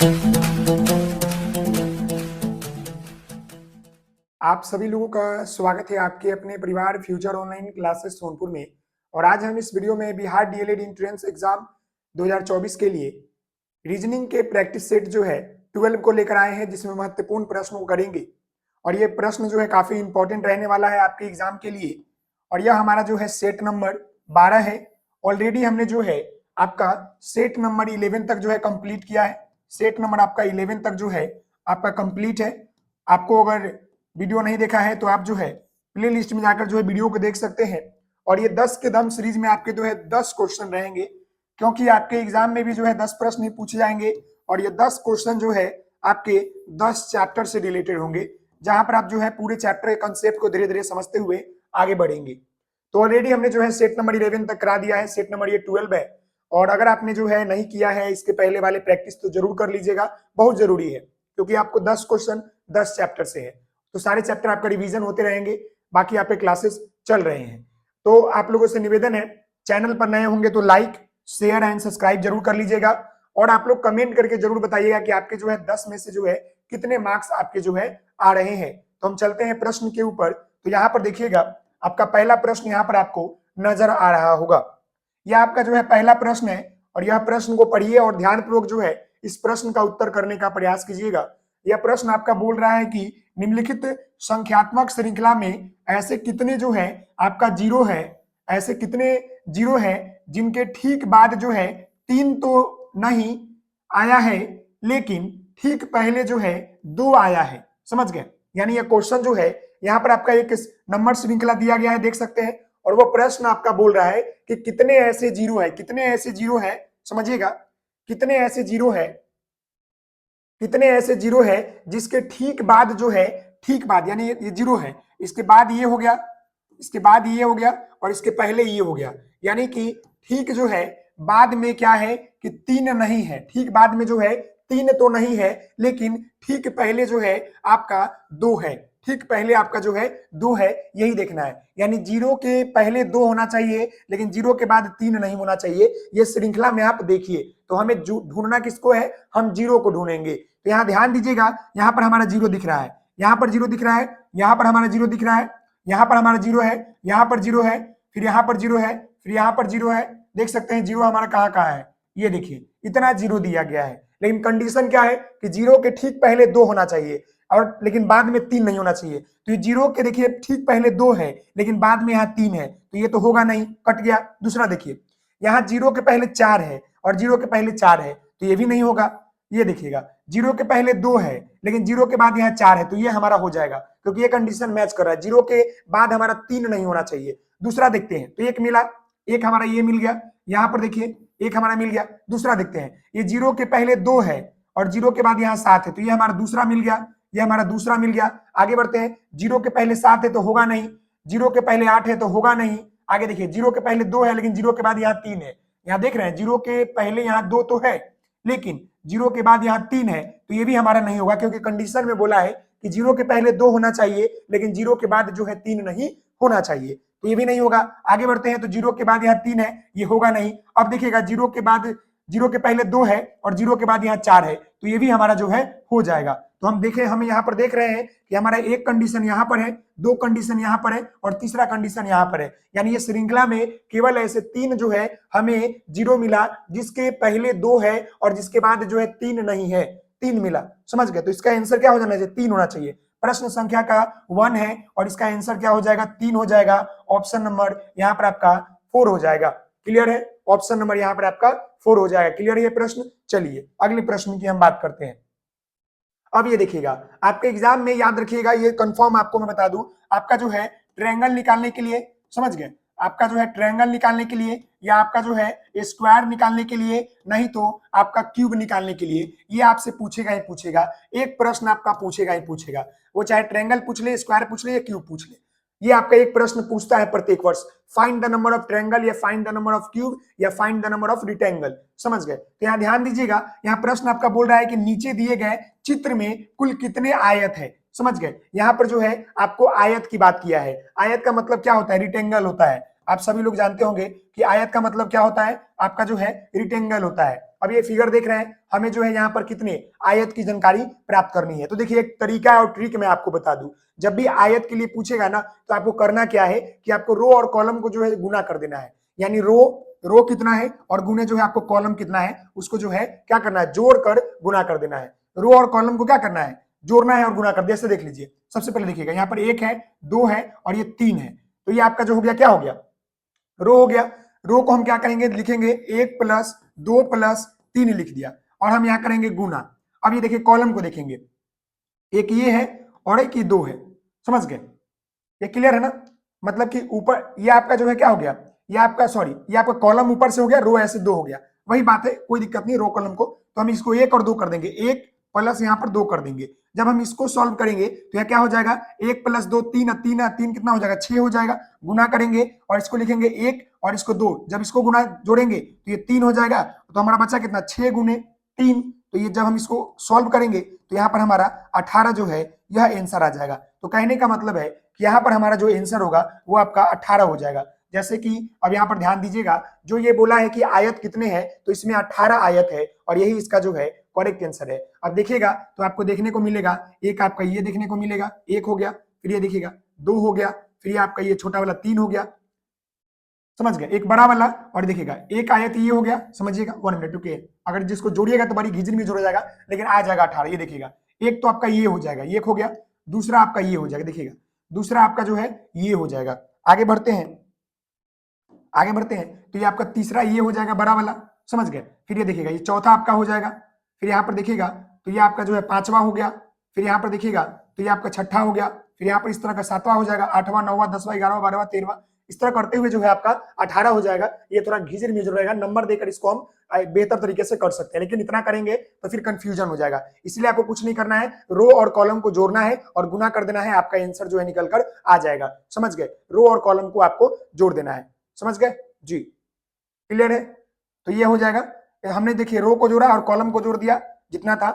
आप सभी लोगों का स्वागत है आपके अपने परिवार फ्यूचर ऑनलाइन क्लासेस सोनपुर में। और आज हम इस वीडियो में बिहार डीएलएड एंट्रेंस एग्जाम 2024 के लिए रीजनिंग के प्रैक्टिस सेट जो है 12 को लेकर आए हैं, जिसमें महत्वपूर्ण प्रश्न करेंगे। और ये प्रश्न जो है काफी इंपॉर्टेंट रहने वाला है आपके एग्जाम के लिए। और यह हमारा जो है सेट नंबर 12 है। ऑलरेडी हमने जो है आपका सेट नंबर 11 तक जो है कंप्लीट किया है। सेट नंबर आपका 11 तक जो है आपका कंप्लीट है। आपको अगर वीडियो नहीं देखा है तो आप जो है प्ले लिस्ट में जाकर जो है वीडियो को देख सकते हैं। और ये 10 के दम सीरीज में आपके जो है 10 क्वेश्चन रहेंगे, क्योंकि आपके एग्जाम में भी जो है 10 प्रश्न ही पूछे जाएंगे। और ये 10 क्वेश्चन जो है आपके 10 चैप्टर से रिलेटेड होंगे, जहां पर आप जो है पूरे चैप्टर के कंसेप्ट को धीरे धीरे समझते हुए आगे बढ़ेंगे। तो ऑलरेडी हमने जो है सेट नंबर 11 तक करा दिया है। सेट नंबर ये 12 है। और अगर आपने जो है नहीं किया है इसके पहले वाले प्रैक्टिस तो जरूर कर लीजिएगा, बहुत जरूरी है, क्योंकि आपको 10 क्वेश्चन 10 चैप्टर से है। तो सारे चैप्टर आपका रिवीजन होते रहेंगे, बाकी आपके क्लासेस चल रहे हैं। तो आप लोगों से निवेदन है, चैनल पर नए होंगे तो लाइक शेयर एंड सब्सक्राइब जरूर कर लीजिएगा। और आप लोग कमेंट करके जरूर बताइएगा कि आपके जो है 10 में से जो है कितने मार्क्स आपके जो है आ रहे हैं। तो हम चलते हैं प्रश्न के ऊपर। तो यहाँ पर देखिएगा, आपका पहला प्रश्न यहाँ पर आपको नजर आ रहा होगा। यह आपका जो है पहला प्रश्न है, और यह प्रश्न को पढ़िए और ध्यानपूर्वक जो है इस प्रश्न का उत्तर करने का प्रयास कीजिएगा। यह प्रश्न आपका बोल रहा है कि निम्नलिखित संख्यात्मक श्रृंखला में ऐसे कितने जो है आपका जीरो है, ऐसे कितने जीरो है जिनके ठीक बाद जो है 3 तो नहीं आया है, लेकिन ठीक पहले जो है 2 आया है। समझ गए? यानी यह क्वेश्चन जो है यहाँ पर आपका एक नंबर श्रृंखला दिया गया है, देख सकते हैं। और वो प्रश्न आपका बोल रहा है कि कितने ऐसे जीरो है, कितने ऐसे जीरो है, समझिएगा, कितने ऐसे जीरो है, कितने ऐसे जीरो है जिसके ठीक बाद जो है, ठीक बाद यानी ये जीरो है, इसके बाद ये हो गया, इसके बाद ये हो गया, और इसके पहले ये हो गया। यानी कि ठीक जो है बाद में क्या है कि 3 नहीं है, ठीक बाद में जो है 3 तो नहीं है, लेकिन ठीक पहले जो है आपका 2 है। ठीक पहले आपका जो है 2 है, यही देखना है। यानी जीरो के पहले 2 होना चाहिए, लेकिन जीरो के बाद 3 नहीं होना चाहिए। ये श्रृंखला में आप देखिए, तो हमें ढूंढना किसको है? हम जीरो को ढूंढेंगे। तो यहाँ ध्यान दीजिएगा, यहाँ पर हमारा जीरो दिख रहा है, यहाँ पर जीरो दिख रहा है, यहाँ पर हमारा जीरो दिख रहा है, यहाँ पर हमारा जीरो है, यहाँ पर जीरो है, फिर यहाँ पर जीरो है, फिर यहाँ पर जीरो है। देख सकते हैं जीरो हमारा कहाँ कहाँ है, ये देखिए इतना जीरो दिया गया है। लेकिन कंडीशन क्या है कि जीरो के ठीक पहले 2 होना चाहिए, और लेकिन बाद में 3 नहीं होना चाहिए। तो ये जीरो के देखिए ठीक पहले 2 है, लेकिन बाद में यहाँ 3 है, तो ये तो होगा नहीं, कट गया। दूसरा देखिए, यहाँ जीरो के पहले 4 है और जीरो के पहले 4 है, तो ये भी नहीं होगा। ये देखिएगा, जीरो के पहले 2 है, लेकिन जीरो के बाद यहाँ 4 है, तो ये हमारा हो जाएगा, क्योंकि ये कंडीशन मैच कर रहा है। जीरो के बाद हमारा 3 नहीं होना चाहिए। दूसरा देखते हैं, तो एक मिला, एक हमारा ये मिल गया, यहाँ पर देखिए एक हमारा मिल गया। दूसरा देखते हैं, ये जीरो के पहले 2 है और जीरो के बाद यहाँ 7 है, तो ये हमारा दूसरा मिल गया, ये हमारा दूसरा मिल गया। आगे बढ़ते हैं, जीरो के पहले 7 है तो होगा नहीं, जीरो के पहले 8 है तो होगा नहीं। आगे देखिए, जीरो के पहले 2 है, लेकिन जीरो के बाद यहाँ 3 है। यहाँ देख रहे हैं, जीरो के पहले यहाँ 2 तो है, लेकिन जीरो के बाद यहाँ 3 है, तो ये भी हमारा नहीं होगा, क्योंकि कंडीशन में बोला है कि जीरो के पहले 2 होना चाहिए, लेकिन जीरो के बाद जो है 3 नहीं होना चाहिए, तो ये भी नहीं होगा। आगे बढ़ते हैं, तो जीरो के बाद यहाँ 3 है, ये होगा नहीं। अब देखिएगा, जीरो के बाद, जीरो के पहले 2 है और जीरो के बाद यहाँ 4 है, तो ये भी हमारा जो है हो जाएगा। तो हम देखें, हम यहाँ पर देख रहे हैं कि हमारा एक कंडीशन यहाँ पर है, 2 कंडीशन यहाँ पर है और तीसरा कंडीशन यहाँ पर है। यानी ये श्रृंखला में केवल ऐसे 3 जो है हमें जीरो मिला, जिसके पहले 2 है और जिसके बाद जो है 3 नहीं है, 3 मिला। समझ गए? तो इसका आंसर क्या हो जाना चाहिए? 3 होना चाहिए। प्रश्न संख्या का 1 है और इसका आंसर क्या हो जाएगा? 3 हो जाएगा। ऑप्शन नंबर यहाँ पर आपका 4 हो जाएगा। क्लियर है? ऑप्शन नंबर यहाँ पर आपका 4 हो जाएगा। क्लियर है ये प्रश्न? चलिए अगले प्रश्न की हम बात करते हैं। अब ये देखिएगा, आपके एग्जाम में याद रखिएगा, ये कंफर्म आपको मैं बता दूं, आपका जो है ट्रायंगल निकालने के लिए, समझ गए, आपका जो है ट्रायंगल निकालने के लिए, या आपका जो है स्क्वायर निकालने के लिए, नहीं तो आपका क्यूब निकालने के लिए, ये आपसे पूछेगा ही पूछेगा। एक प्रश्न आपका पूछेगा ही पूछेगा, वो चाहे ट्रायंगल पूछ ले, स्क्वायर पूछ ले या क्यूब पूछ ले, ये आपका एक प्रश्न पूछता है प्रत्येक वर्ष। Find the number of triangle, या find the number of cube, या find the number of rectangle. समझ गए? तो यहाँ ध्यान दीजिएगा, यहाँ प्रश्न आपका बोल रहा है कि नीचे दिए गए चित्र में कुल कितने आयत है। समझ गए? यहाँ पर जो है आपको आयत की बात किया है। आयत का मतलब क्या होता है? रिक्टेंगल होता है। आप सभी लोग जानते होंगे कि आयत का मतलब क्या होता है, आपका जो है रिक्टेंगल होता है। अब ये फिगर देख रहे हैं, हमें जो है यहाँ पर कितने आयत की जानकारी प्राप्त करनी है। तो देखिए एक तरीका है और ट्रिक मैं आपको बता दूं, जब भी आयत के लिए पूछेगा ना तो आपको करना क्या है कि आपको रो और कॉलम को जो है गुना कर देना है। यानी रो कितना है और गुने जो है आपको कॉलम कितना है उसको जो है क्या करना है, जोड़कर गुना कर देना है। रो और कॉलम को क्या करना है, जोड़ना है और गुना कर दिया। ऐसे देख लीजिए, सबसे पहले देखिएगा यहाँ पर 1 है, 2 है और ये 3 है। तो ये आपका जो हो गया क्या हो गया, रो हो गया। रो को हम क्या करेंगे, लिखेंगे 1 + 2 + 3 लिख दिया और हम यहाँ करेंगे गुना। अब ये देखिए कॉलम को देखेंगे, एक ये है और एक ये 2 है, समझ गए, ये क्लियर है ना। मतलब कि ऊपर ये आपका जो है क्या हो गया, ये आपका सॉरी ये आपका कॉलम ऊपर से हो गया, रो ऐसे 2 हो गया, वही बात है, कोई दिक्कत नहीं रो कॉलम को। तो हम इसको 1 और 2 कर देंगे, 1 + यहाँ पर 2 कर देंगे। जब हम इसको सॉल्व करेंगे तो यह क्या हो जाएगा, 1 + 2 3, 3 कितना हो जाएगा 6 हो जाएगा। गुना करेंगे और इसको लिखेंगे 1 और इसको 2, जब इसको गुना जोड़ेंगे तो ये 3 हो जाएगा। तो हमारा बचा कितना 6 × 3। तो ये जब हम इसको सॉल्व करेंगे तो यहाँ पर हमारा 18 जो है यह आंसर आ जाएगा। तो कहने का मतलब है कि यहाँ पर हमारा जो आंसर होगा वो आपका 18 हो जाएगा। जैसे कि अब यहाँ पर ध्यान दीजिएगा, जो ये बोला है कि आयत कितने हैं तो इसमें 18 आयत है और यही इसका जो है करेक्ट आंसर है। अब देखिएगा तो आपको देखने को मिलेगा, एक आपका ये देखने को मिलेगा, 1 हो गया, फिर ये देखिएगा 2 हो गया, फिर ये आपका ये छोटा वाला 3 हो गया, समझ गए, एक बड़ा वाला, और देखिएगा एक आयत ये हो गया, समझिएगा 1 मिनट रुकिए, अगर जिसको जोड़िएगा तो बड़ी घिजरी में जोड़ा जाएगा लेकिन आ जाएगा 18। ये देखिएगा एक तो आपका ये हो जाएगा, एक हो गया, दूसरा आपका ये हो जाएगा, देखिएगा दूसरा आपका जो है ये हो जाएगा। आगे बढ़ते हैं, आगे बढ़ते हैं तो ये आपका तीसरा ये हो जाएगा बड़ा वाला, समझ गए। फिर ये देखिएगा ये चौथा आपका हो जाएगा, फिर यहाँ पर देखिएगा तो ये आपका जो है 5वां हो गया, फिर यहाँ पर देखिएगा तो ये आपका 6ठा हो गया, फिर यहाँ पर इस तरह का 7वां हो जाएगा, 8वां 9वां 10वां 11वां 12वां 13वां, इस तरह करते हुए जो है आपका 18 हो जाएगा। ये थोड़ा घिजर मिजर रहेगा, नंबर देकर इसको हम बेहतर तरीके से कर सकते हैं, लेकिन इतना करेंगे तो फिर कंफ्यूजन हो जाएगा। इसलिए आपको कुछ नहीं करना है, रो और कॉलम को जोड़ना है और गुना कर देना है, आपका आंसर जो है निकल कर आ जाएगा, समझ गए। रो और कॉलम को आपको जोड़ देना है, समझ गए जी, क्लियर है। तो ये हो जाएगा, हमने देखिए रो को जोड़ा और कॉलम को जोड़ दिया, जितना था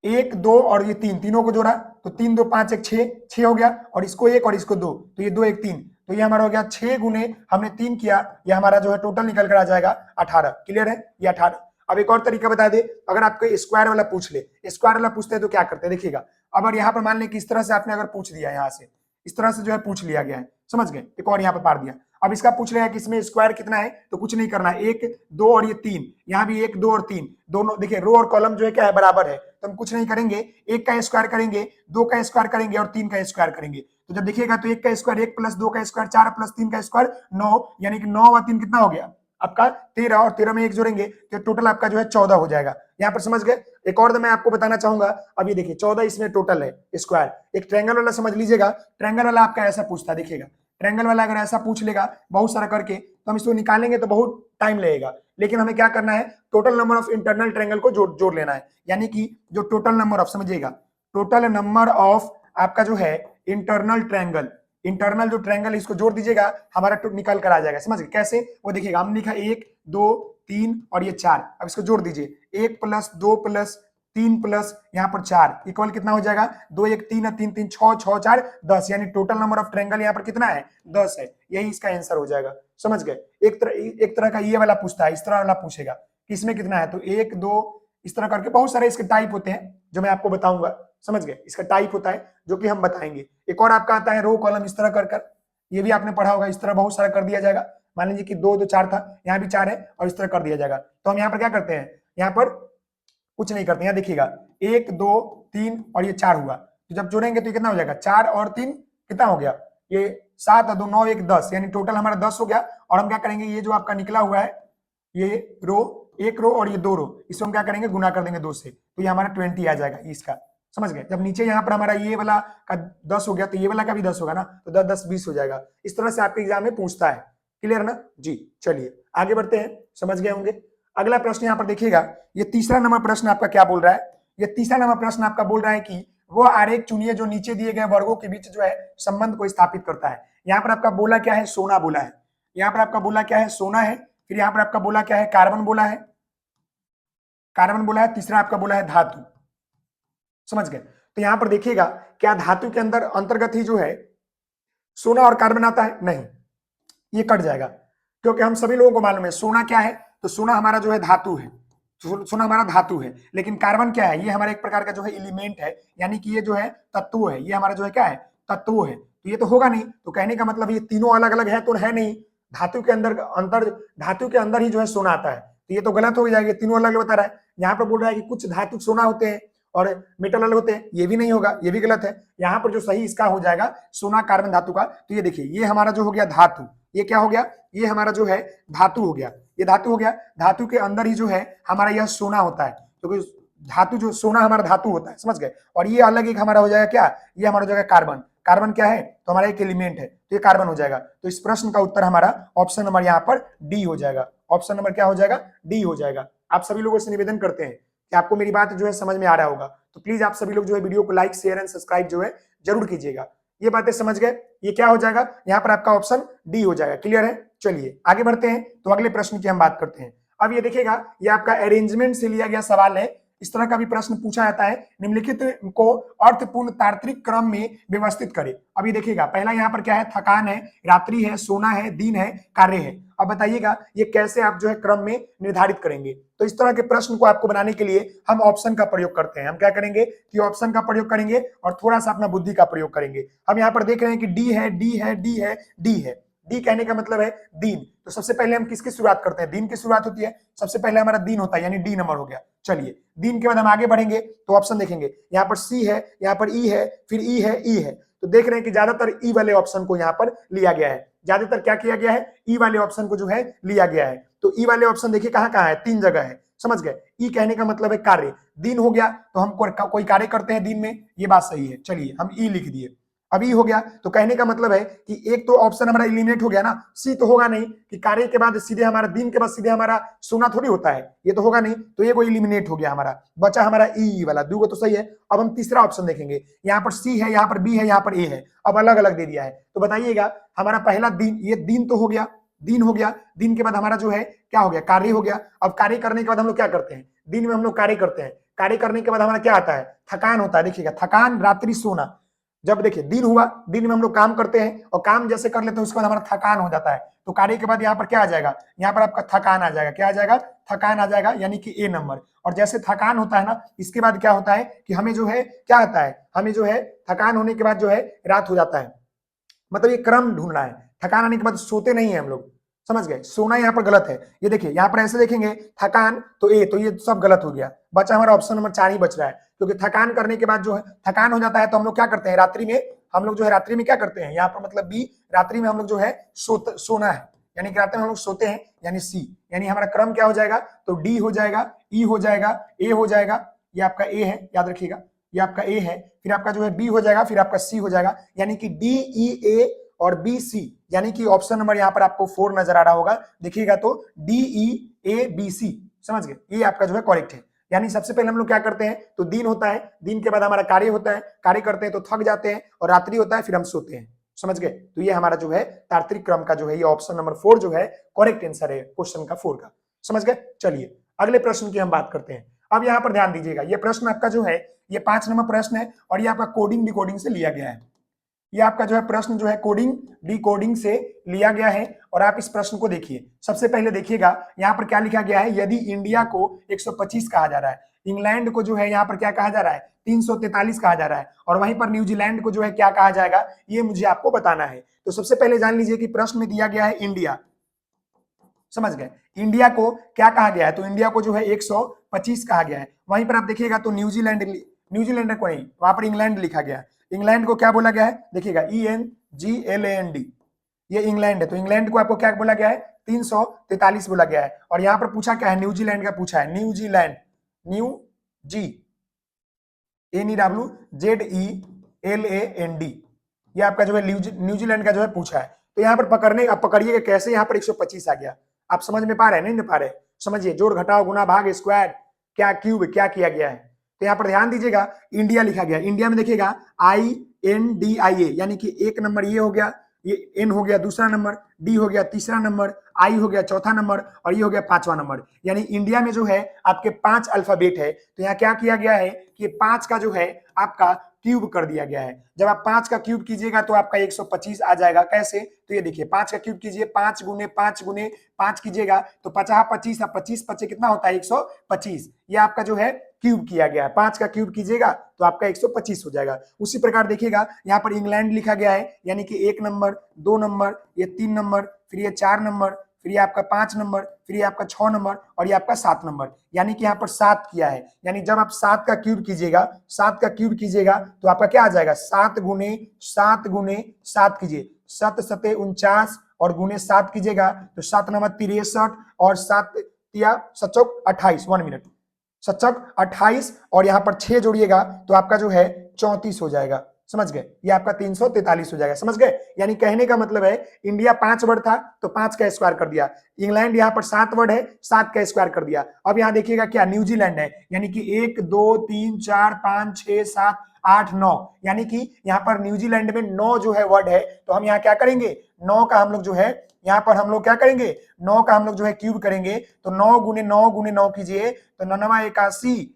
1 2 और ये 3, तीनों को जोड़ा तो 3 2 5 1 6 हो गया, और इसको 1 और इसको 2 तो ये 2 1 3, तो ये हमारा हो गया 6 × हमने 3 किया, ये हमारा जो है टोटल निकल कर आ जाएगा 18, क्लियर है, ये 18। अब एक और तरीका बता दे, अगर आपको स्क्वायर वाला पूछ ले, स्क्वायर वाला पूछते हैं तो क्या करते हैं, देखिएगा अगर यहाँ पर मान लें कि इस तरह से आपने अगर पूछ दिया, यहाँ से इस तरह से जो है पूछ लिया गया है, समझ गए, एक और यहाँ पर पार दिया। अब इसका पूछ रहा है कि इसमें स्क्वायर कितना है, तो कुछ नहीं करना है, 1 2 और ये 3, यहाँ भी 1 2 और 3 दोनों देखिए रो और कॉलम जो है क्या है बराबर है, तो हम कुछ नहीं करेंगे, 1 का स्क्वायर करेंगे, 2 का स्क्वायर करेंगे और 3 का स्क्वायर करेंगे। तो जब देखिएगा तो 1 का स्क्वायर 1 + 2 का स्क्वायर 4 + 3 का स्क्वायर 9, यानी कि 9 और 3 कितना हो गया आपका 13, और 13 में 1 जोड़ेंगे तो टोटल आपका जो है 14 हो जाएगा। यहाँ पर समझ गए। एक और मैं आपको बताना चाहूंगा, अब ये देखिए 14 इसमें टोटल है स्क्वायर। एक ट्रायंगल वाला समझ लीजिएगा, ट्रायंगल वाला आपका ऐसा पूछता है, देखिएगा ट्रायंगल वाला अगर ऐसा पूछ लेगा बहुत सारा करके तो हम इसको निकालेंगे तो बहुत टाइम लगेगा, लेकिन हमें क्या करना है, total number of internal triangle को जोड़ लेना है। यानी कि जो टोटल नंबर ऑफ, समझिएगा टोटल नंबर ऑफ आपका जो है इंटरनल ट्रायंगल, इंटरनल जो ट्रायंगल इसको जोड़ दीजिएगा, हमारा निकल कर आ जाएगा। समझ गए कैसे, वो देखिएगा हमने लिखा 1 2 3 और ये 4, अब इसको जोड़ दीजिए, 1 + 2 + 3 + यहाँ पर 4 इक्वल कितना हो जाएगा, 2 1 3 3 3 6 6 4 10, यानी टोटल नंबर ऑफ ट्रायंगल यहाँ पर कितना है 10 है, यही इसका आंसर हो जाएगा। समझ गए। एक तरह का ये वाला पूछता है, इस तरह वाला पूछेगा कि इसमें कितना है, तो 1 2 इस तरह करके बहुत सारे इसके टाइप होते हैं जो मैं आपको बताऊंगा, समझ गए, इसका टाइप होता है जो कि हम बताएंगे। एक और आपका आता है रो कॉलम इस तरह कर, ये भी आपने पढ़ा होगा, इस तरह बहुत सारा कर दिया जाएगा। मान लीजिए कि 2 2 4 था, यहाँ भी 4 है और इस तरह कर दिया जाएगा। तो हम यहाँ पर क्या करते हैं, यहाँ पर कुछ नहीं करते, यहाँ देखिएगा 1 2 3 और ये 4 हुआ, तो जब जोड़ेंगे तो कितना हो जाएगा, 4 और 3 कितना हो गया, ये 7 और 2 9 1 10, यानी टोटल हमारा 10 हो गया। और हम क्या करेंगे, ये जो आपका निकला हुआ है ये रो, एक रो और ये 2 रो, इसको हम क्या करेंगे गुना कर देंगे 2 से, तो ये हमारा 20 आ जाएगा इसका। समझ गए। जब नीचे यहाँ पर हमारा ये वाला का 10 हो गया तो ये वाला का भी 10 होगा ना, तो 10 10 20 हो जाएगा। इस तरह से आपके एग्जाम में पूछता है, क्लियर ना जी। चलिए आगे बढ़ते हैं, समझ गए होंगे। अगला प्रश्न यहाँ पर देखिएगा, ये तीसरा नंबर प्रश्न आपका क्या बोल रहा है, ये तीसरा नंबर प्रश्न आपका बोल रहा है कि वो आरेख चुनिए जो नीचे दिए गए वर्गों के बीच जो है संबंध को स्थापित करता है। यहाँ पर आपका बोला क्या है, सोना बोला है, यहाँ पर आपका बोला क्या है, सोना है। फिर यहाँ पर आपका बोला क्या है, कार्बन बोला है, कार्बन बोला है। तीसरा आपका बोला है धातु, समझ गए। तो यहां पर देखिएगा क्या धातु के अंदर अंतर्गत ही जो है सोना और कार्बन आता है, नहीं, ये कट जाएगा, क्योंकि हम सभी लोगों को मालूम है सोना क्या है, तो सोना हमारा जो है धातु है, सोना हमारा धातु है, लेकिन कार्बन क्या है, ये हमारा एक प्रकार का जो है एलिमेंट है, यानी कि ये जो है तत्व है, ये हमारा जो है क्या है, तत्व है। तो ये तो होगा नहीं, तो कहने का मतलब ये तीनों अलग अलग है तो है नहीं, धातु के अंदर धातु के अंदर ही जो है सोना आता है, तो ये तो गलत हो जाएगा, तीनों अलग अलग बता रहा है। यहाँ पर बोल रहा है कि कुछ धातु सोना होते हैं और मेटल अलग होते हैं, ये भी नहीं होगा, ये भी गलत है। यहाँ पर जो सही इसका हो जाएगा सोना कार्बन धातु का। तो ये देखिए, ये हमारा जो हो गया धातु, ये क्या हो गया, ये हमारा जो है धातु हो गया, ये धातु हो गया। धातु के अंदर ही जो है हमारा यह सोना होता है, क्योंकि धातु जो सोना हमारा धातु होता है, समझ गए। और ये अलग एक हमारा हो जाएगा क्या, ये हमारा जो है कार्बन, कार्बन क्या है, तो हमारा एक एलिमेंट है, तो ये कार्बन हो जाएगा। तो इस प्रश्न का उत्तर हमारा ऑप्शन नंबर यहाँ पर डी हो जाएगा। ऑप्शन नंबर क्या हो जाएगा, डी हो जाएगा। आप सभी लोगों से निवेदन करते हैं कि आपको मेरी बात जो है समझ में आ रहा होगा, तो प्लीज आप सभी लोग जो है वीडियो को लाइक शेयर एंड सब्सक्राइब जो है जरूर कीजिएगा। ये बातें समझ गए, ये क्या हो जाएगा, यहाँ पर आपका ऑप्शन डी हो जाएगा। क्लियर है, चलिए आगे बढ़ते हैं। तो अगले प्रश्न की हम बात करते हैं। अब ये देखिएगा, ये आपका अरेंजमेंट से लिया गया सवाल है। इस तरह का भी प्रश्न पूछा जाता है, निम्नलिखित को अर्थपूर्ण तार्किक क्रम में व्यवस्थित करें। अब ये देखिएगा, पहला यहाँ पर क्या है, थकान है, रात्रि है, सोना है, दिन है, कार्य है। अब बताइएगा ये कैसे आप जो है क्रम में निर्धारित करेंगे। तो इस तरह के प्रश्न को आपको बनाने के लिए हम ऑप्शन का प्रयोग करते हैं। हम क्या करेंगे कि ऑप्शन का प्रयोग करेंगे और थोड़ा सा अपना बुद्धि का प्रयोग करेंगे। हम यहाँ पर देख रहे हैं कि डी है, डी है, डी है, डी है। डी कहने का मतलब है दिन। तो सबसे पहले हम किसकी शुरुआत करते हैं, दिन की शुरुआत होती है, सबसे पहले हमारा दिन होता है, यानी डी नंबर हो गया। चलिए, दिन के बाद हम आगे बढ़ेंगे तो ऑप्शन देखेंगे, यहाँ पर सी है, यहाँ पर ई है, फिर ई है, ई है। तो देख रहे हैं कि ज्यादातर ई वाले ऑप्शन को यहाँ पर लिया गया है, ज्यादातर क्या किया गया है, ई वाले ऑप्शन को जो है लिया गया है। तो ई वाले ऑप्शन देखिए कहाँ कहाँ है, 3 जगह है, समझ गए। ई कहने का मतलब है कार्य, दिन हो गया तो हम कोई कार्य करते हैं दिन में, ये बात सही है। चलिए हम ई लिख दिए, अब ई हो गया। तो कहने का मतलब है कि एक तो ऑप्शन हमारा एलिमिनेट हो गया ना, सी तो होगा नहीं कि कार्य के बाद सीधे हमारा दिन के बाद सीधे हमारा सोना थोड़ी होता है, ये तो होगा नहीं, तो ये कोई एलिमिनेट हो गया हमारा, बचा हमारा ई वाला, दूगो तो सही है। अब हम तीसरा ऑप्शन देखेंगे, यहाँ पर सी है, यहाँ पर बी है, यहाँ पर ए है, अब अलग अलग दे दिया है। तो बताइएगा हमारा पहला दिन, ये दिन तो हो गया, दिन हो गया, दिन के बाद हमारा जो है क्या हो गया, कार्य हो गया। अब कार्य करने के बाद हम लोग क्या करते हैं, दिन में हम लोग कार्य करते हैं, कार्य करने के बाद हमारा क्या आता है, थकान होता है। देखिएगा, थकान, रात्रि, सोना। जब देखिए दिन हुआ, दिन में हम लोग काम करते हैं और काम जैसे कर लेते हैं उसके बाद हमारा थकान हो जाता है, तो कार्य के बाद यहाँ पर क्या आ जाएगा, यहाँ पर आपका थकान आ जाएगा। क्या आ जाएगा, थकान आ जाएगा, यानी कि ए नंबर। और जैसे थकान होता है ना, इसके बाद क्या होता है कि हमें जो है क्या आता है, हमें जो है थकान होने के बाद जो है रात हो जाता है, मतलब ये क्रम ढूंढना है। थकान आने के बाद सोते नहीं है हम लोग, समझ गए। सोना यहाँ पर गलत है, ये देखिए यहाँ पर ऐसे देखेंगे थकान तो ए, तो ये सब गलत हो गया, बचा हमारा ऑप्शन नंबर 4 ही बच रहा है। क्योंकि थकान करने के बाद जो है थकान हो जाता है तो हम लोग क्या करते हैं, रात्रि में हम लोग जो है रात्रि में क्या करते हैं, यहाँ पर मतलब बी, रात्रि में हम लोग जो है सोना है, यानी कि रात्रि में हम लोग सोते हैं, यानी सी। यानी हमारा क्रम क्या हो जाएगा, तो डी हो जाएगा, ई हो जाएगा, ए हो जाएगा, ये आपका ए है, याद रखिएगा, ये आपका ए है, फिर आपका जो है बी हो जाएगा, फिर आपका सी हो जाएगा, यानी कि डी, ई, ए और बी, सी। यानी कि ऑप्शन नंबर यहाँ पर आपको 4 नजर आ रहा होगा, देखिएगा तो डी, ई, ए, बी, सी, समझ गए, ये आपका जो है करेक्ट है। यानी सबसे पहले हम लोग क्या करते हैं, तो दिन होता है, दिन के बाद हमारा कार्य होता है, कार्य करते हैं तो थक जाते हैं, और रात्रि होता है, फिर हम सोते हैं, समझ गए। तो ये हमारा जो है तार्किक क्रम का जो है ये ऑप्शन नंबर 4 जो है करेक्ट आंसर है क्वेश्चन का 4 का, समझ गए। चलिए अगले प्रश्न की हम बात करते हैं। अब यहाँ पर ध्यान दीजिएगा, ये प्रश्न आपका जो है ये 5 नंबर प्रश्न है और ये आपका कोडिंग डिकोडिंग से लिया गया है। ये आपका जो है प्रश्न जो है कोडिंग डिकोडिंग से लिया गया है, और आप इस प्रश्न को देखिए। सबसे पहले देखिएगा यहाँ पर क्या लिखा गया है, यदि इंडिया को 125 कहा जा रहा है, इंग्लैंड को जो है यहाँ पर क्या कहा जा रहा है, 343 कहा जा रहा है, और वहीं पर न्यूजीलैंड को जो है क्या कहा जाएगा, ये मुझे आपको बताना है। तो सबसे पहले जान लीजिए कि प्रश्न में दिया गया है इंडिया, समझ गए। इंडिया को क्या कहा गया है, तो इंडिया को जो है 125 कहा गया है। वहीं पर आप देखिएगा तो न्यूजीलैंड को नहीं, वहां पर इंग्लैंड लिखा गया है। इंग्लैंड को क्या बोला गया है, देखिएगा ENGLAND, ये इंग्लैंड है, तो इंग्लैंड को आपको क्या बोला गया है, 343 बोला गया है। और यहाँ पर पूछा क्या है, न्यूजीलैंड का पूछा है, न्यूजीलैंड, NEWZELAND, ये आपका जो है न्यूजीलैंड का जो है पूछा है। तो यहाँ पर पकड़िएगा कैसे यहाँ पर 125 आ गया, आप समझ में पा रहे हैं, नहीं पा रहे, समझिए। जोड़ घटाओ गुना भाग स्क्वायर क्या क्यूब क्या किया गया है। तो यहाँ पर ध्यान दीजिएगा, इंडिया लिखा गया, इंडिया में देखिएगा INDIA, यानी कि एक नंबर ये हो गया, ये N हो गया दूसरा नंबर, D हो गया तीसरा नंबर, I हो गया चौथा नंबर, और ये हो गया 5वां नंबर। यानी इंडिया में जो है आपके 5 अल्फाबेट है। तो यहाँ क्या किया गया है कि 5 का जो है आपका क्यूब कर दिया गया है। जब आप 5 का क्यूब कीजिएगा तो आपका 125 आ जाएगा। कैसे? तो ये देखिए 5 का क्यूब कीजिए, 5 गुने 5 गुने 5 कीजिएगा तो 50 25 और 25 पचे कितना होता है 125। ये आपका जो है क्यूब किया गया है। 5 का क्यूब कीजिएगा तो आपका 125 हो जाएगा। उसी प्रकार देखिएगा यहाँ पर इंग्लैंड लिखा गया है, यानी कि 1 नंबर, 2 नंबर, ये 3 नंबर, फिर ये 4 नंबर, फिर ये आपका 5 नंबर, फिर ये आपका 6 नंबर और ये आपका 7 नंबर, यानी कि यहाँ पर 7 किया है। यानी जब आप 7 का क्यूब कीजिएगा, 7 का क्यूब कीजिएगा तो आपका क्या आ जाएगा 7 गुने 7 गुने 7 कीजिए, 7 सते 49 और गुने 7 कीजिएगा तो 7 नंबर 63 और 7 तिया 7 28, 1 मिनट, 7 28 और यहाँ पर 6 जोड़िएगा तो आपका जो है 34 हो जाएगा। समझ गए? ये आपका 343 हो जाएगा। समझ गए? यानी कहने का मतलब है इंडिया 5 वर्ड था तो 5 का स्क्वायर कर दिया, इंग्लैंड यहाँ पर 7 वर्ड है 7 का स्क्वायर कर दिया। अब यहाँ देखिएगा क्या न्यूजीलैंड है, यानी कि 1 2 3 4 5 6 7 8 9, यानी कि यहाँ पर न्यूजीलैंड में 9 जो है वर्ड है। तो हम यहाँ क्या करेंगे 9 का हम लोग जो है यहाँ पर हम लोग क्या करेंगे 9 का हम लोग जो है क्यूब करेंगे तो 9 गुने 9 गुने 9 कीजिए तो 99 81,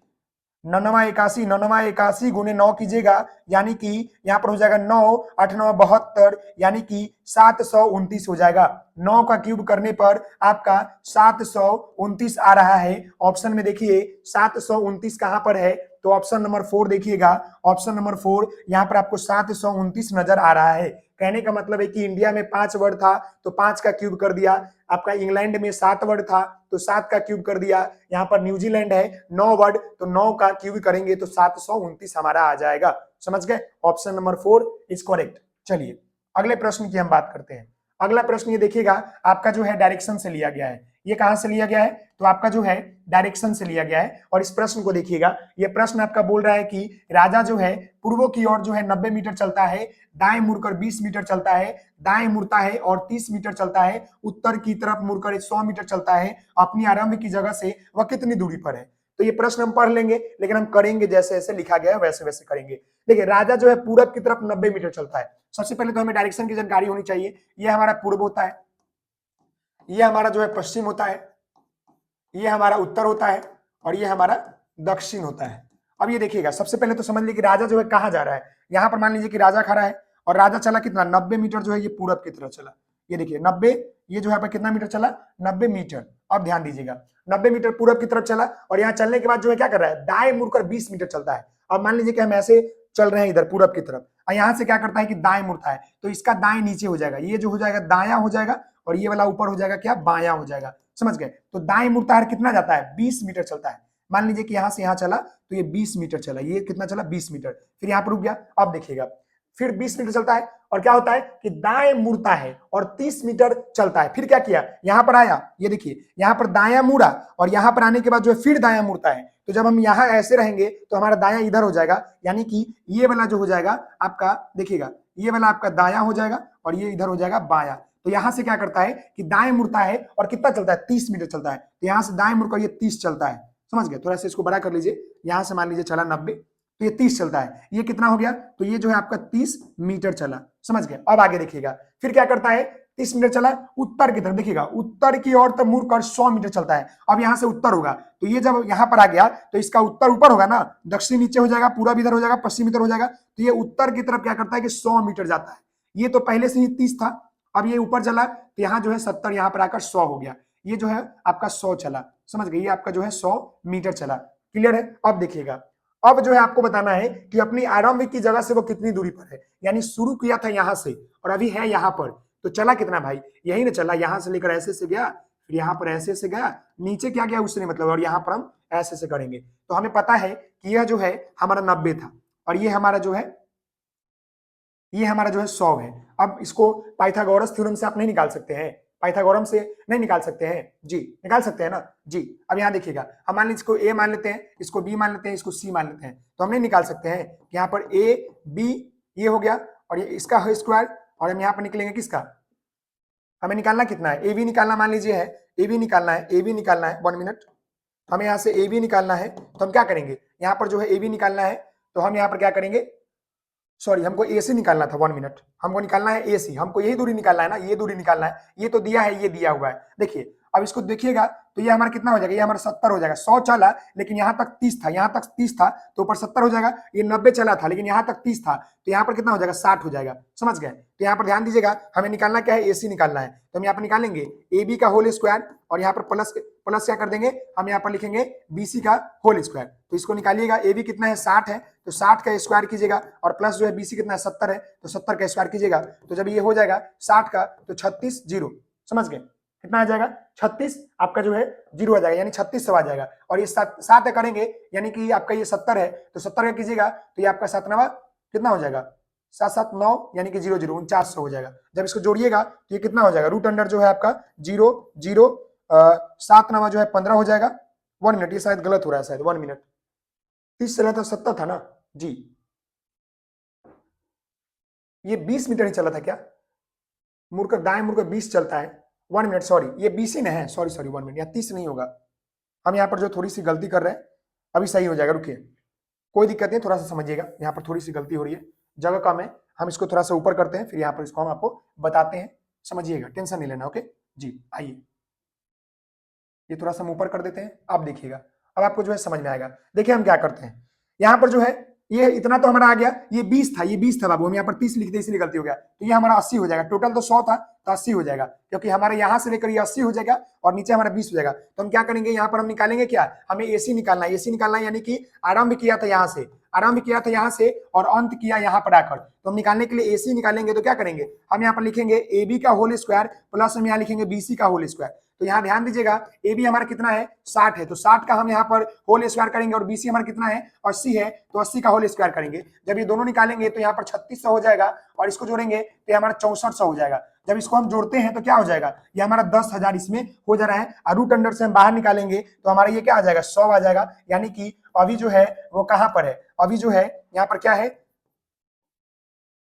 99 81, 99 81 गुने 9 कीजिएगा यानी कि यहाँ पर हो जाएगा 9 8 9 72, यानी कि 729 हो जाएगा। 9 का क्यूब करने पर आपका 729 आ रहा है। ऑप्शन में देखिए 729 कहां पर है तो ऑप्शन नंबर 4 देखिएगा, ऑप्शन नंबर 4 यहाँ पर आपको 729 नजर आ रहा है। कहने का मतलब है कि इंडिया में 5 वर्ड था तो 5 का क्यूब कर दिया, आपका इंग्लैंड में 7 वर्ड था तो 7 का क्यूब कर दिया, यहाँ पर न्यूजीलैंड है 9 वर्ड तो 9 का क्यूब करेंगे तो 729 हमारा आ जाएगा। समझ गए? Option number 4 is correct. चलिए अगले प्रश्न की हम बात करते हैं। अगला प्रश्न ये देखिएगा आपका जो है डायरेक्शन से लिया गया है। ये कहां से लिया गया है तो आपका जो है डायरेक्शन से लिया गया है। और इस प्रश्न को देखिएगा, ये प्रश्न आपका बोल रहा है कि राजा जो है पूर्व की ओर जो है 90 मीटर चलता है, दाएं मुड़कर 20 मीटर चलता है, दाएं मुड़ता है और 30 मीटर चलता है, उत्तर की तरफ मुड़कर 100 मीटर चलता है, अपनी आरंभ की जगह से वह कितनी दूरी पर है। तो ये प्रश्न हम पढ़ लेंगे लेकिन हम करेंगे जैसे जैसे लिखा गया है वैसे वैसे करेंगे। देखिए राजा जो है पूरब की तरफ 90 मीटर चलता है। सबसे पहले तो हमें डायरेक्शन की जानकारी होनी चाहिए। ये हमारा पूर्व होता है, ये हमारा जो है पश्चिम होता है, ये हमारा उत्तर होता है और ये हमारा दक्षिण होता है। अब ये देखिएगा सबसे पहले तो समझ लीजिए कि राजा जो है कहां जा रहा है। यहां पर मान लीजिए कि राजा खड़ा है और राजा चला कितना 90 मीटर जो है ये पूरब की तरफ चला। ये देखिए 90, ये जो है पर कितना मीटर चला 90 मीटर। अब ध्यान दीजिएगा 90 मीटर पूरब की तरफ चला और यहाँ चलने के बाद जो है क्या कर रहा है दाएं मुड़कर 20 मीटर चलता है। अब मान लीजिए कि हम ऐसे चल रहे हैं इधर पूरब की तरफ और यहाँ से क्या करता है कि दाएं मुड़ता है तो इसका दाएं नीचे हो जाएगा, ये जो हो जाएगा दायां हो जाएगा और ये वाला ऊपर हो जाएगा क्या बायां हो जाएगा। समझ गए? तो दाएं मुड़ता है कितना जाता है 20 मीटर चलता है। मान लीजिए कि यहाँ से यहाँ चला तो ये 20 मीटर चला, ये कितना चला 20 मीटर, फिर यहाँ पर रुक गया। अब देखिएगा फिर 20 मीटर चलता है और क्या होता है कि दाएं मुड़ता है और 30 मीटर चलता है। फिर क्या किया यहां पर आया, ये देखिए यहां पर दायां मुड़ा और यहां पर आने के बाद जो है फिर दायां मुड़ता है। तो जब हम यहां ऐसे रहेंगे तो हमारा दायां इधर हो जाएगा, यानी कि ये वाला जो हो जाएगा आपका देखिएगा ये वाला आपका दायां हो जाएगा और ये इधर हो जाएगा बायां। तो यहां से क्या करता है कि दाएं मुड़ता है और कितना चलता है 30 मीटर चलता है। तो यहां से दाएं मुड़कर ये 30 चलता है। समझ गए? थोड़ा सा इसको बड़ा कर लीजिए, यहां से मान लीजिए चला 90 तो ये 30 चलता है, ये कितना हो गया तो ये जो है आपका 30 मीटर चला। समझ गए? अब आगे देखिएगा फिर क्या करता है 30 मीटर चला उत्तर की तरफ, देखिएगा उत्तर की ओर तक मुड़कर 100 मीटर चलता है। अब यहां से उत्तर होगा तो ये जब यहां पर आ गया तो इसका उत्तर ऊपर होगा ना, दक्षिण नीचे हो जाएगा, पूरब इधर हो जाएगा, पश्चिम इधर हो जाएगा। तो ये उत्तर की तरफ क्या करता है कि 100 मीटर जाता है। ये तो पहले से ही 30 था, अब ये ऊपर चला तो यहाँ जो है 70, यहाँ पर आकर 100 हो गया, ये जो है आपका 100 चला। समझ गए? ये आपका जो है 100 मीटर चला। क्लियर है? अब देखिएगा अब जो है आपको बताना है कि अपनी आरंभ की जगह से वो कितनी दूरी पर है, यानी शुरू किया था यहां से और अभी है यहां पर, तो चला कितना भाई यही ना चला, यहां से लेकर ऐसे से गया, फिर यहाँ पर ऐसे से गया, नीचे क्या गया उसने मतलब, और यहाँ पर हम ऐसे से करेंगे। तो हमें पता है कि यह जो है हमारा 90 था और ये हमारा जो है ये हमारा जो है 100 है। अब इसको पाइथागोरस थ्योरम से आप नहीं निकाल सकते हैं, पाइथागोरम से नहीं निकाल सकते हैं जी, निकाल सकते हैं ना जी। अब यहाँ देखिएगा हम मान लीजिए इसको ए मान लेते हैं, इसको बी मान लेते हैं, इसको सी मान लेते हैं, तो हम नहीं निकाल सकते हैं कि यहाँ पर ए बी ये हो गया और ये इसका स्क्वायर और हम यहाँ पर निकलेंगे किसका, हमें निकालना कितना है ए बी निकालना, मान लीजिए है ए बी निकालना है, ए बी निकालना है 1 मिनट, हमें यहाँ से ए बी निकालना है तो हम क्या करेंगे यहाँ पर जो है ए बी निकालना है तो हम यहाँ पर क्या करेंगे, सॉरी हमको ए सी निकालना था 1 मिनट, हमको निकालना है ए सी, हमको यही दूरी निकालना है ना, ये दूरी निकालना है, ये तो दिया है ये दिया हुआ है। देखिए अब इसको देखिएगा तो ये हमारा कितना हो जाएगा, ये हमारा 70 हो जाएगा। 100 चला लेकिन यहाँ तक 30 था, यहाँ तक 30 था तो ऊपर 70 हो जाएगा। ये 90 चला था लेकिन यहाँ तक 30 था तो यहाँ पर कितना हो जाएगा, 60 हो जाएगा। समझ गए? तो यहाँ पर ध्यान दीजिएगा, हमें निकालना क्या है, एसी निकालना है। तो हम यहाँ पर निकालेंगे ए बी का होल स्क्वायर और यहाँ पर प्लस प्लस क्या कर देंगे, हम यहाँ पर लिखेंगे बीसी का होल स्क्वायर। तो इसको निकालिएगा, ए बी कितना है 60 है तो 60 का स्क्वायर कीजिएगा और प्लस जो है बीसी कितना है 70 है तो 70 का स्क्वायर कीजिएगा। तो जब ये हो जाएगा 60 का तो 36 जीरो, समझ गए? कितना आ जाएगा 36, आपका जो है जीरो आ जाएगा यानी 36 आ जाएगा। और ये 7 करेंगे यानी कि आपका ये 70 है तो 70 का कीजिएगा तो ये आपका 7 नवा कितना हो जाएगा, 7 7 9 यानी कि 0 0 49 हो जाएगा। जब इसको जोड़िएगा तो ये कितना हो जाएगा, रूट अंडर जो है आपका 0 0 7 नवा जो है 15 हो जाएगा। 1 मिनट, ये शायद गलत हो रहा है, शायद 1 मिनट, 30 चला था 70 था ना जी, ये 20 मीटर ही चला था क्या, मुड़कर दाएं मुड़कर 20 चलता है। 1 मिनट, सॉरी ये 20 ही नहीं है, सॉरी 1 मिनट, यहाँ 30 नहीं होगा। हम यहाँ पर जो थोड़ी सी गलती कर रहे हैं अभी सही हो जाएगा, रुकिए कोई दिक्कत नहीं, थोड़ा सा समझिएगा, यहाँ पर थोड़ी सी गलती हो रही है, जगह कम है, हम इसको थोड़ा सा ऊपर करते हैं फिर यहाँ पर इसको हम आपको बताते हैं, समझिएगा, टेंशन नहीं लेना। ओके जी, आइए ये थोड़ा सा हम ऊपर कर देते हैं, आप देखिएगा अब आपको जो है समझ में आएगा। देखिए हम क्या करते हैं, यहाँ पर जो है ये इतना तो हमारा आ गया, ये 20 था, ये 20 था बाबू, हम यहाँ पर 30 लिख दे इसलिए गलती हो गया, तो ये हमारा 80 हो जाएगा। टोटल तो 100 था तो 80 हो जाएगा क्योंकि हमारे यहाँ से लेकर ये 80 हो जाएगा और नीचे हमारा 20 हो जाएगा। तो हम क्या करेंगे, यहाँ पर हम निकालेंगे क्या, हमें एसी निकालना है। एसी निकालना है यानी कि आरंभ किया था यहाँ से, आरंभ किया था यहाँ से और अंत किया यहाँ पर आकर, तो हम निकालने के लिए एसी निकालेंगे तो क्या करेंगे, हम यहाँ पर लिखेंगे ए बी का होल स्क्वायर प्लस हम यहाँ लिखेंगे बीसी का होल स्क्वायर। तो यहाँ ध्यान दीजिएगा ए बी हमारा कितना है 60 है तो 60 का हम यहाँ पर होल स्क्वायर करेंगे और बीसी हमारा कितना है 80 है तो 80 का होल स्क्वायर करेंगे। जब ये दोनों निकालेंगे तो यहाँ पर 3600 हो जाएगा और इसको जोड़ेंगे तो हमारा 6400 हो जाएगा। जब इसको हम जोड़ते हैं तो क्या हो जाएगा, ये हमारा 10,000 इसमें हो जा रहा है और रूट अंडर से हम बाहर निकालेंगे तो हमारा ये क्या आ जाएगा 100 आ जाएगा। यानी कि अभी जो है वो कहां पर है, अभी जो है यहाँ पर क्या है,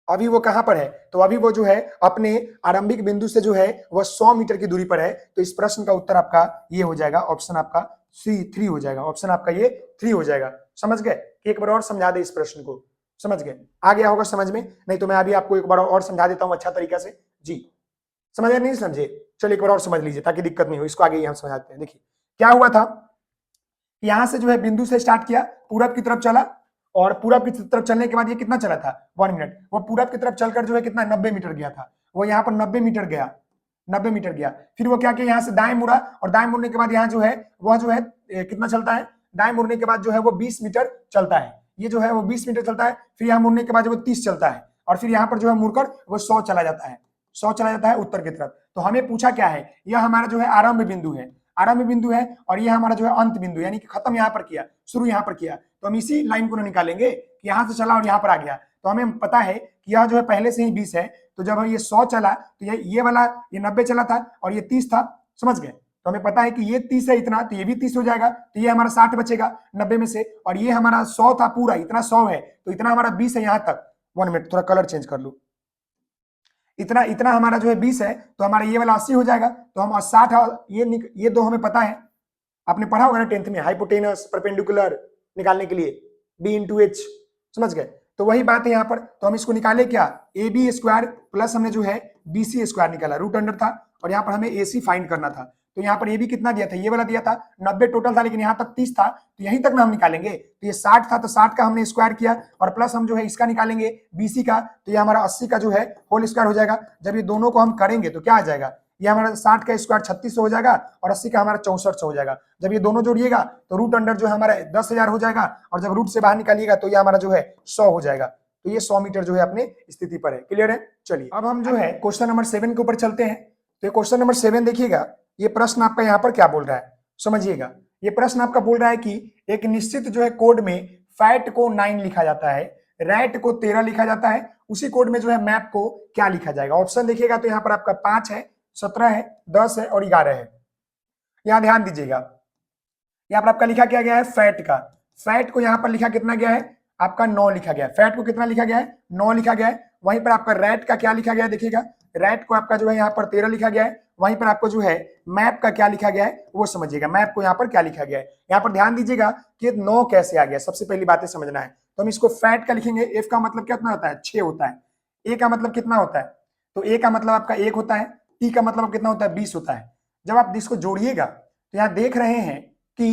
अभी वो कहां पर है, तो अभी वो जो है अपने आरंभिक बिंदु से जो है वह 100 मीटर की दूरी पर है। तो इस प्रश्न का उत्तर आपका ये हो जाएगा, ऑप्शन आपका C3 हो जाएगा, ऑप्शन आपका ये 3 हो जाएगा। समझ गए? एक बार और समझा दे इस प्रश्न को, समझ गए? आ गया होगा समझ में, नहीं तो मैं अभी आपको एक बार और समझा देता हूं अच्छा तरीका से। जी समझे नहीं समझे, चलिए एक बार और समझ लीजिए ताकि दिक्कत नहीं हो, इसको आगे हम समझाते हैं। देखिए क्या हुआ था, यहां से जो है बिंदु से स्टार्ट किया, पूरब की तरफ चला और पूरब की तरफ चलने के बाद ये कितना चला था 1 मिनट, वो पूरब की तरफ चलकर जो है कितना 90 मीटर गया था, वो यहाँ पर 90 मीटर गया, 90 मीटर गया। फिर वो क्या किया, यहाँ से दाएं मुड़ा और दाएं मुड़ने के बाद यहाँ जो है वह जो है कितना चलता है, दाएं मुड़ने के बाद जो है वो 20 मीटर चलता है, ये जो है वो 20 मीटर चलता है। फिर यहाँ मुड़ने के बाद वो 30 चलता है और फिर यहाँ पर जो है मुड़कर वो 100 चला जाता है, 100 चला जाता है उत्तर की तरफ। तो हमें पूछा क्या है, यह हमारा जो है आरंभ बिंदु है, आरंभ बिंदु है और ये हमारा जो है अंत बिंदु यानी कि खत्म यहाँ पर किया, शुरू यहाँ पर किया। तो हम इसी लाइन को निकालेंगे कि यहाँ से चला और यहाँ पर आ गया। तो हमें पता है कि यह जो है पहले से ही 20 है, तो जब ये 100 चला तो ये वाला ये 90 चला था और ये 30 था, समझ गए? तो हमें पता है कि ये 30 है इतना, तो ये भी 30 हो जाएगा, तो ये हमारा 60 बचेगा 90 में से, और ये हमारा 100 था पूरा, इतना 100 है तो इतना हमारा 20 है यहाँ तक। 1 मिनट थोड़ा कलर चेंज कर लूं, इतना इतना हमारा जो है 20 है तो हमारा ये वाला 80 हो जाएगा। तो हम 60 ये दो हमें पता है, आपने पढ़ा होगा ना 10th में, हाइपोटेनस परपेंडिकुलर निकालने के लिए B into H, समझ गए? तो वही बात है यहाँ पर। तो हम इसको निकाले क्या, ए बी स्क्वायर प्लस हमने जो है BC स्क्वायर निकाला, रूट अंडर था और यहाँ पर हमें AC फाइंड करना था। तो यहाँ पर ए बी कितना दिया था, ये वाला दिया था 90 टोटल था लेकिन यहाँ तक 30 था, तो यहीं तक ना हम निकालेंगे। तो ये 60 था तो 60 का हमने स्क्वायर किया और प्लस हम जो है इसका निकालेंगे BC का, तो ये हमारा 80 का जो है होल स्क्वायर हो जाएगा। जब ये दोनों को हम करेंगे तो क्या आ जाएगा, ये हमारा 60 का स्क्वायर 3600 हो जाएगा और 80 का हमारा 6400 हो जाएगा। जब ये दोनों जोड़िएगा तो रूट अंडर जो है हमारा 10,000 हो जाएगा और जब रूट से बाहर निकालिएगा तो ये हमारा जो है 100 हो जाएगा। तो ये 100 मीटर जो है अपने स्थिति पर है। क्लियर है? चलिए अब हम जो है क्वेश्चन नंबर 7 के ऊपर चलते हैं। तो क्वेश्चन नंबर 7 देखिएगा, ये प्रश्न आपका यहाँ पर क्या बोल रहा है, समझिएगा। ये प्रश्न आपका बोल रहा है कि एक निश्चित जो है कोड में फैट को 9 लिखा जाता है, रैट को 13 लिखा जाता है, उसी कोड में जो है मैप को क्या लिखा जाएगा। ऑप्शन देखिएगा तो यहाँ पर आपका 5 है, 17 है, 10 है और 11 है। यहाँ ध्यान दीजिएगा, यहाँ पर आपका लिखा क्या गया है फैट का, फैट को यहाँ पर लिखा कितना गया है आपका 9 लिखा गया है, फैट को कितना लिखा गया है 9 लिखा गया है। वहीं पर आपका रैट का क्या लिखा गया है, देखिएगा रैट को आपका जो है यहाँ पर 13 लिखा गया है। वहीं पर आपको जो है मैप का क्या लिखा गया है वो समझिएगा, मैप को यहाँ पर क्या लिखा गया है। यहाँ पर ध्यान दीजिएगा कि 9 कैसे आ गया, सबसे पहली बातें समझना है। तो हम इसको फैट का लिखेंगे, एफ का मतलब कितना होता है 6 होता है, ए का मतलब कितना होता है, तो ए का मतलब आपका 1 होता है, टी का मतलब कितना होता है 20 होता है। जब आप इसको जोड़िएगा तो यहाँ देख रहे हैं कि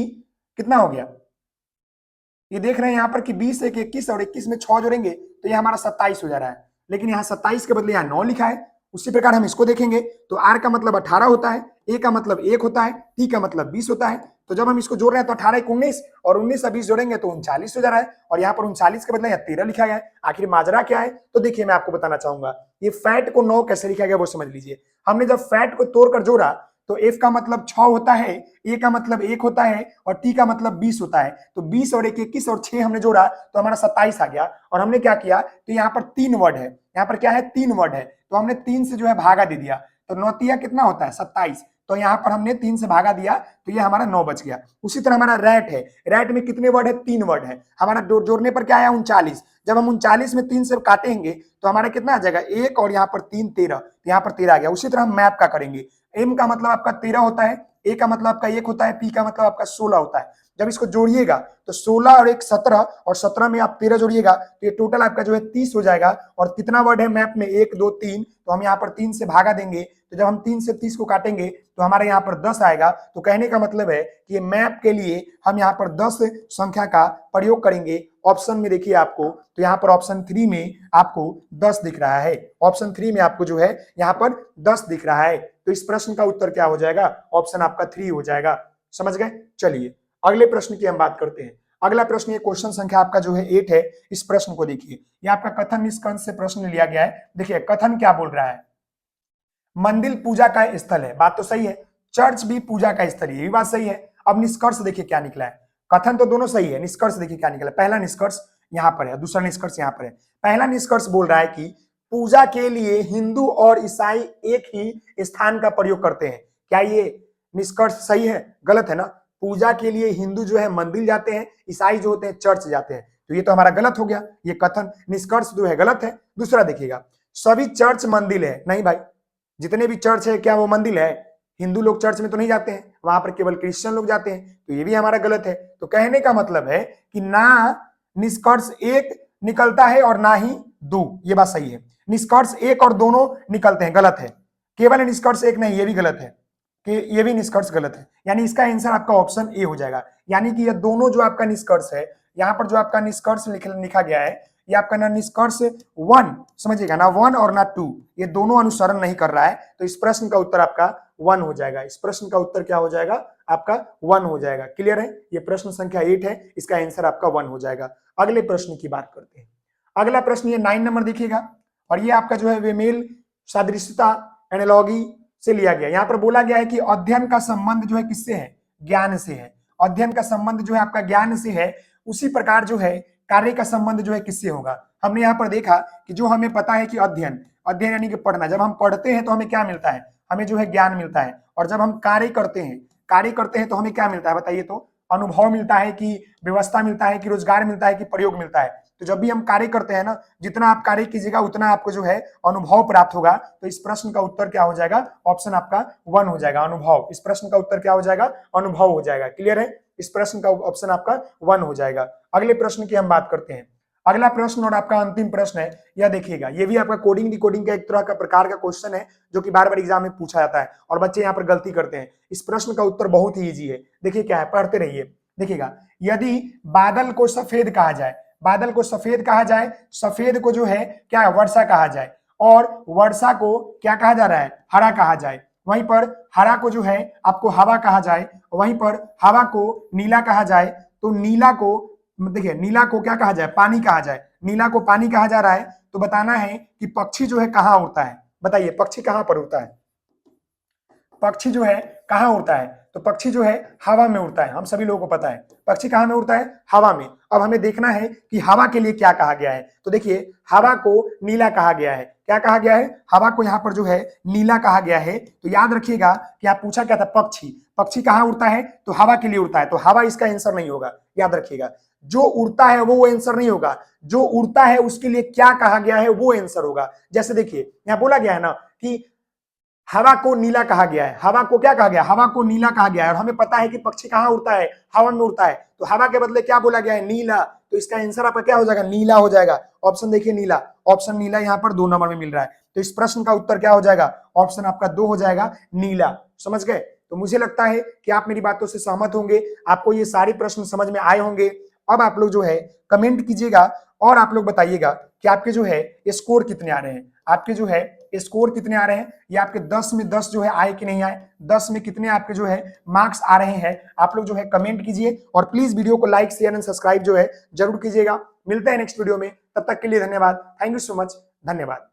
कितना हो गया, ये देख रहे हैं यहाँ पर कि 20 एक 21 और 21 में 6 जोड़ेंगे तो ये हमारा 27 हो जा रहा है, लेकिन यहाँ 27 के बदले यहाँ 9 लिखा है। उसी प्रकार हम इसको देखेंगे तो आर का मतलब 18 होता है, ए का मतलब 1 होता है, टी का मतलब 20 होता है। तो जब हम इसको जोड़ रहे हैं तो 18 एक 19 और 19 से 20 जोड़ेंगे तो 39 हो जा रहा है, और यहाँ पर 39 के बदले यहाँ 13 लिखा गया है। आखिर माजरा क्या है? तो देखिए मैं आपको बताना चाहूंगा, ये फैट को 9 कैसे लिखा गया वो समझ लीजिए। हमने जब फैट को तोड़कर जोड़ा तो एफ का मतलब 6 होता है, ए का मतलब 1 होता है और टी का मतलब 20 होता है। तो 20 और 1 21 और 6 हमने जोड़ा तो हमारा 27 आ गया। और हमने क्या किया, तो यहाँ पर 3 वर्ड है, यहाँ पर क्या है 3 वर्ड है, तो हमने 3 से जो है भागा दे दिया, तो 9 कितना होता है 27। तो यहाँ पर हमने 3 से भागा दिया तो ये हमारा 9 बच गया। उसी तरह हमारा रैट है, रैट में कितने वर्ड है? 3 वर्ड है। हमारा जोड़ने पर क्या आया 39। जब हम 39 में 3 से काटेंगे तो हमारा कितना आ जाएगा 1 और यहाँ पर 3 13, यहाँ पर 13 आ गया। उसी तरह हम मैप का करेंगे, एम का मतलब आपका 13 होता है, ए का मतलब आपका 1 होता है, पी का मतलब आपका 16 होता है। जब इसको जोड़िएगा तो 16 और 1 17 और 17 में आप 13 जोड़िएगा तो ये टोटल आपका जो है 30 हो जाएगा। और कितना वर्ड है मैप में? 1 2 3, तो हम यहाँ पर 3 से भागा देंगे, तो जब हम 3 से 30 को काटेंगे तो हमारे यहाँ पर 10 आएगा। तो कहने का मतलब है कि मैप के लिए हम यहाँ पर 10 संख्या का प्रयोग करेंगे। ऑप्शन में देखिए आपको, तो यहाँ पर ऑप्शन 3 में आपको 10 दिख रहा है, ऑप्शन 3 में आपको जो है यहाँ पर 10 दिख रहा है। तो इस प्रश्न का उत्तर क्या हो जाएगा? ऑप्शन आपका 3 हो जाएगा। समझ गए? चलिए अगले प्रश्न की हम बात करते हैं। अगला प्रश्न, ये क्वेश्चन संख्या आपका जो है 8 है। इस प्रश्न को देखिए, ये आपका कथन निष्कर्ष से प्रश्न लिया गया है। देखिए कथन क्या बोल रहा है, मंदिर पूजा का स्थल है, बात तो सही है, चर्च भी पूजा का स्थल है, ये भी बात सही है। अब निष्कर्ष देखिए क्या निकला है, कथन तो दोनों सही है, निष्कर्ष देखिए क्या निकला। पहला निष्कर्ष यहाँ पर है, दूसरा निष्कर्ष यहाँ पर है। पहला निष्कर्ष बोल रहा है कि पूजा के लिए हिंदू और ईसाई एक ही स्थान का प्रयोग करते हैं। क्या ये निष्कर्ष सही है? गलत है ना। पूजा के लिए हिंदू जो है मंदिर जाते हैं, ईसाई जो होते हैं चर्च जाते हैं, तो ये तो हमारा गलत हो गया, ये कथन निष्कर्ष जो है गलत है। दूसरा देखिएगा, सभी चर्च मंदिर है, नहीं भाई, जितने भी चर्च है क्या वो मंदिर है? हिंदू लोग चर्च में तो नहीं जाते हैं, वहां पर केवल क्रिश्चियन लोग जाते हैं, तो ये भी हमारा गलत है। तो कहने का मतलब है कि ना निष्कर्ष एक निकलता है और ना ही दो, ये बात सही है। निष्कर्ष एक और दोनों निकलते हैं, गलत है। केवल निष्कर्ष एक नहीं, ये भी गलत है, कि ये भी निष्कर्ष गलत है। यानी इसका आंसर आपका ऑप्शन ए हो जाएगा। यानी कि ये दोनों जो आपका निष्कर्ष है, यहाँ पर जो आपका निष्कर्ष लिखा गया है, ये आपका ना निष्कर्ष 1, समझिएगा ना 1 और ना 2, ये दोनों अनुसरण नहीं कर रहा है। तो इस प्रश्न का उत्तर आपका 1 हो जाएगा। इस प्रश्न का उत्तर क्या हो जाएगा? आपका 1 हो जाएगा। क्लियर है? ये प्रश्न संख्या 8 है, इसका आंसर आपका 1 हो जाएगा। अगले प्रश्न की बात करते हैं। अगला प्रश्न ये 9 नंबर देखिएगा, और ये आपका जो है वेमेल सादृश्यता एनालॉगी से लिया गया। यहाँ पर बोला गया है कि अध्ययन का संबंध जो है किससे है? ज्ञान से है। अध्ययन का संबंध जो है आपका ज्ञान से है, उसी प्रकार जो है कार्य का संबंध जो है किससे होगा? हमने यहाँ पर देखा कि जो हमें पता है कि अध्ययन, अध्ययन यानी कि पढ़ना, जब हम पढ़ते हैं तो हमें क्या मिलता है? हमें जो है ज्ञान मिलता है। और जब हम कार्य करते हैं तो हमें क्या मिलता है बताइए? तो अनुभव मिलता है, कि व्यवस्था मिलता है, कि रोजगार मिलता है, कि प्रयोग मिलता है। तो जब भी हम कार्य करते हैं ना, जितना आप कार्य कीजिएगा उतना आपको जो है अनुभव प्राप्त होगा। तो इस प्रश्न का उत्तर क्या हो जाएगा? ऑप्शन आपका 1 हो जाएगा, अनुभव। इस प्रश्न का उत्तर क्या हो जाएगा? अनुभव हो जाएगा। क्लियर है? इस प्रश्न का ऑप्शन आपका 1 हो जाएगा। अगले प्रश्न की हम बात करते हैं। अगला प्रश्न और आपका अंतिम प्रश्न है, यह देखिएगा, ये भी आपका कोडिंग डिकोडिंग का एक तरह का प्रकार का क्वेश्चन है, जो कि बार बार एग्जाम में पूछा जाता है और बच्चे यहाँ पर गलती करते हैं। इस प्रश्न का उत्तर बहुत ही ईजी है। देखिए क्या है, पढ़ते रहिए। देखिएगा, यदि बादल को सफेद कहा जाए, बादल को सफेद कहा जाए, सफेद को जो है क्या वर्षा कहा जाए, और वर्षा को क्या कहा जा रहा है? हरा कहा जाए। वहीं पर हरा को जो है आपको हवा कहा जाए, वहीं पर हवा को नीला कहा जाए, तो नीला को, देखिए नीला को क्या कहा जाए? पानी कहा जाए। नीला को पानी कहा जा रहा है, तो बताना है कि पक्षी जो है कहाँ उड़ता है? बताइए पक्षी कहाँ पर उड़ता है? पक्षी जो है कहाँ उड़ता है? तो पक्षी जो है हवा में उड़ता है, हम सभी लोगों को पता है। पक्षी कहाँ में उड़ता है? हवा में। अब हमें देखना है कि हवा के लिए क्या कहा गया है। तो देखिए, हवा को नीला कहा गया है। क्या कहा गया है? हवा को यहाँ पर जो है नीला कहा गया है। तो याद रखिएगा कि आप पूछा क्या था? पक्षी, पक्षी कहाँ उड़ता है? तो हवा के लिए उड़ता है, तो हवा इसका आंसर नहीं होगा। याद रखिएगा, जो उड़ता है वो आंसर नहीं होगा, जो उड़ता है उसके लिए क्या कहा गया है वो आंसर होगा। जैसे देखिए, यहाँ बोला गया है ना कि हवा को नीला कहा गया है। हवा को क्या कहा गया? हवा को नीला कहा गया है। और हमें पता है कि पक्षी कहाँ उड़ता है? हवा में उड़ता है। तो हवा के बदले क्या बोला गया है? नीला। तो इसका आंसर आपका क्या हो जाएगा? नीला हो जाएगा। ऑप्शन देखिए नीला, ऑप्शन नीला यहाँ पर 2 नंबर में मिल रहा है। तो इस प्रश्न का उत्तर क्या हो जाएगा? ऑप्शन आपका 2 हो जाएगा, नीला। समझ गए? तो मुझे लगता है कि आप मेरी बातों से सहमत होंगे, आपको ये सारे प्रश्न समझ में आए होंगे। अब आप लोग जो है कमेंट कीजिएगा और आप लोग बताइएगा कि आपके जो है स्कोर कितने आ रहे हैं, आपके जो है स्कोर कितने आ रहे हैं, या आपके 10 में 10 जो है आए कि नहीं आए, 10 में कितने आपके जो है मार्क्स आ रहे हैं, आप लोग जो है कमेंट कीजिए और प्लीज वीडियो को लाइक शेयर एंड सब्सक्राइब जो है जरूर कीजिएगा। मिलते हैं नेक्स्ट वीडियो में, तब तक के लिए धन्यवाद। थैंक यू सो मच, धन्यवाद।